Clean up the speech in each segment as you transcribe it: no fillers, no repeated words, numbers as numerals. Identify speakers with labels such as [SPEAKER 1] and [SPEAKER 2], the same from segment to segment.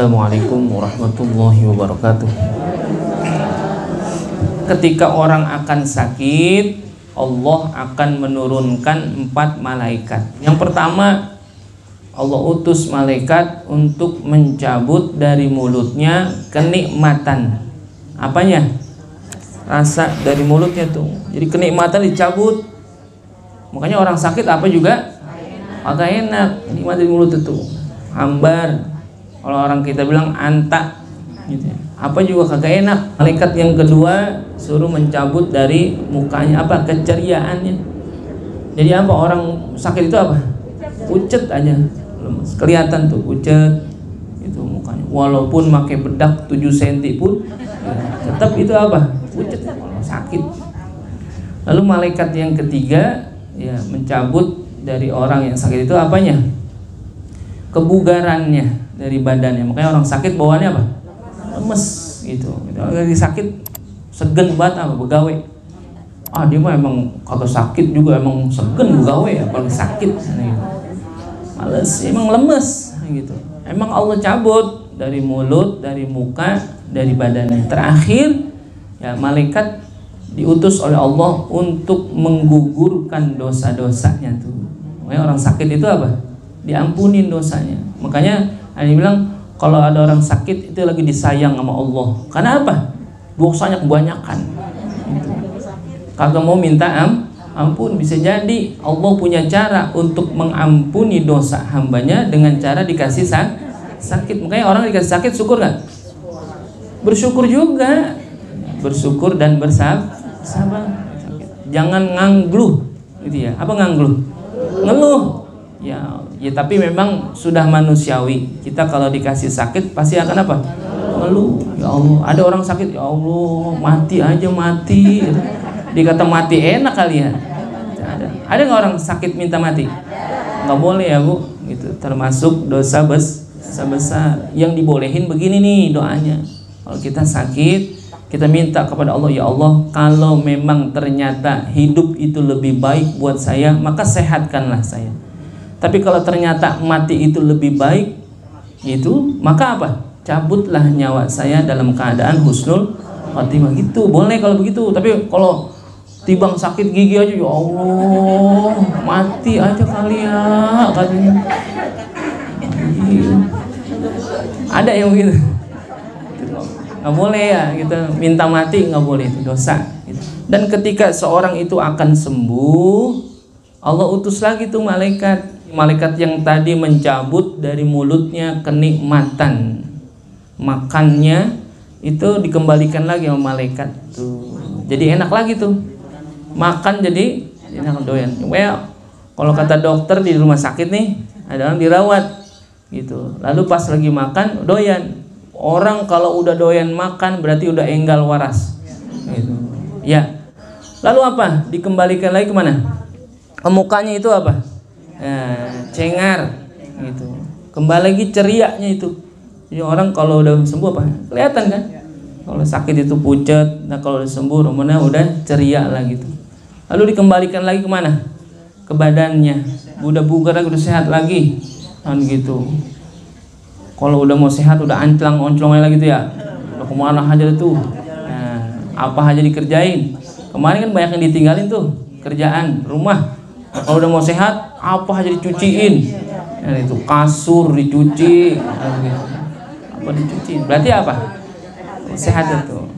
[SPEAKER 1] Assalamualaikum warahmatullahi wabarakatuh. Ketika orang akan sakit, Allah akan menurunkan 4 malaikat. Yang pertama, Allah utus malaikat untuk mencabut dari mulutnya kenikmatan. Apanya? Rasa dari mulutnya tuh. Jadi kenikmatan dicabut. Makanya orang sakit apa juga agak enak, nikmat dari mulut itu. Hambar. Kalau orang kita bilang antak gitu ya. Apa juga kagak enak. Malaikat yang kedua suruh mencabut dari mukanya apa? Keceriaannya. Jadi apa orang sakit itu apa? Pucet aja. Lemes. Kelihatan tuh pucet itu mukanya. Walaupun pakai bedak 7 cm pun ya, tetap itu apa? Pucet sakit. Lalu malaikat yang ketiga ya mencabut dari orang yang sakit itu apanya? Kebugarannya dari badannya. Makanya orang sakit bawaannya apa? Lemes gitu. Orang lagi sakit segen banget apa begawe. Dia mah emang kagak sakit juga emang segen begawe ya apalagi sakit gitu. Males, emang lemes gitu. Emang Allah cabut dari mulut, dari muka, dari badannya. Terakhir ya malaikat diutus oleh Allah untuk menggugurkan dosa-dosanya tuh. Makanya orang sakit itu apa? Diampunin dosanya. Makanya ada yang bilang kalau ada orang sakit itu lagi disayang sama Allah. Karena apa? Dosanya kebanyakan. Gitu. Kagak mau minta ampun. Bisa jadi Allah punya cara untuk mengampuni dosa hambanya dengan cara dikasih sakit. Makanya orang dikasih sakit syukur gak? Bersyukur juga. Bersyukur dan bersabar. Jangan ngangluh gitu ya. Apa ngangluh? Ngeluh. Ya tapi memang sudah manusiawi. Kita kalau dikasih sakit pasti akan apa? Ngeluh. Ya Allah, ada orang sakit, ya Allah, mati aja mati. Dikata mati enak kali ya. Ada nggak orang sakit minta mati? Nggak boleh ya Bu. Gitu. Termasuk dosa besar. Yang dibolehin begini nih doanya. Kalau kita sakit, kita minta kepada Allah, ya Allah, kalau memang ternyata hidup itu lebih baik buat saya, maka sehatkanlah saya. Tapi kalau ternyata mati itu lebih baik, itu maka apa? Cabutlah nyawa saya dalam keadaan husnul khotimah. Gitu boleh kalau begitu. Tapi kalau tibang sakit gigi aja, ya Allah, mati aja kali ya katanya. Ada yang begitu. Nggak boleh ya kita minta mati, nggak boleh, itu dosa. Dan ketika seorang itu akan sembuh, Allah utus lagi tuh malaikat yang tadi mencabut dari mulutnya kenikmatan makannya, itu dikembalikan lagi sama malaikat tuh. Jadi enak lagi tuh makan, jadi enak doyan. Kalau kata dokter di rumah sakit nih ada orang dirawat gitu, lalu pas lagi makan doyan. Orang kalau udah doyan makan berarti udah enggal waras gitu. Ya. Lalu apa? Dikembalikan lagi kemana? Ke mukanya itu apa? Cengar gitu. Kembali lagi cerianya itu. Jadi orang kalau udah sembuh apa? Kelihatan kan? Kalau sakit itu pucat, nah kalau udah sembuh rumahnya udah ceria lah gitu. Lalu dikembalikan lagi kemana? Ke badannya. Udah bugar lagi, udah sehat lagi. Kan gitu. Kalau udah mau sehat udah onclong lagi gitu ya. Udah kemana aja tuh. Apa aja dikerjain. Kemarin kan banyak yang ditinggalin tuh, kerjaan, rumah. Kalau udah mau sehat, apa aja dicuciin. Itu kasur dicuci. Apa dicuciin? Berarti apa? Sehat itu.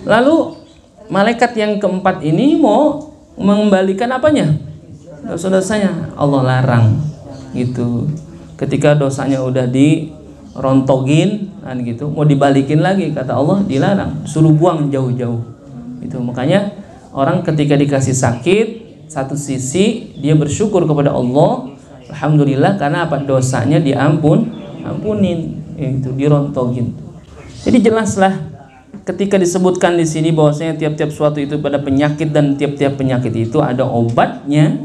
[SPEAKER 1] Lalu malaikat yang keempat ini mau mengembalikan apanya? Dosa-dosanya. Allah larang. Gitu. Ketika dosanya udah dirontogin kan gitu, mau dibalikin lagi kata Allah dilarang, suruh buang jauh-jauh. Itu makanya orang ketika dikasih sakit, satu sisi dia bersyukur kepada Allah, alhamdulillah, karena apa? Dosanya ampunin, itu dirontogin. Jadi jelaslah ketika disebutkan di sini bahwasanya tiap-tiap suatu itu pada penyakit dan tiap-tiap penyakit itu ada obatnya.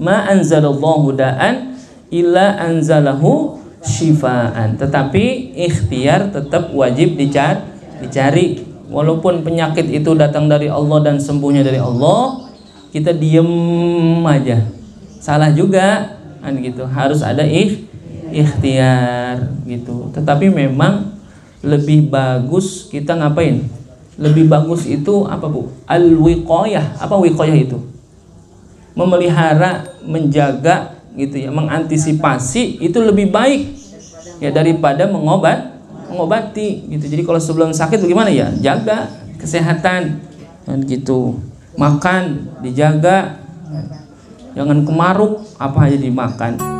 [SPEAKER 1] Ma anzalallahu da'an illa anzalahu syifaan. Tetapi ikhtiar tetap wajib dicari. Walaupun penyakit itu datang dari Allah dan sembuhnya dari Allah, kita diem aja salah juga kan gitu. Harus ada ikhtiar gitu. Tetapi memang lebih bagus kita ngapain? Lebih bagus itu apa, Bu? Al-wiqayah. Apa wiqayah itu? Memelihara, menjaga gitu ya, mengantisipasi itu lebih baik ya daripada mengobati gitu. Jadi kalau sebelum sakit bagaimana ya? Jaga kesehatan dan gitu. Makan dijaga. Jangan kemaruk apa aja dimakan.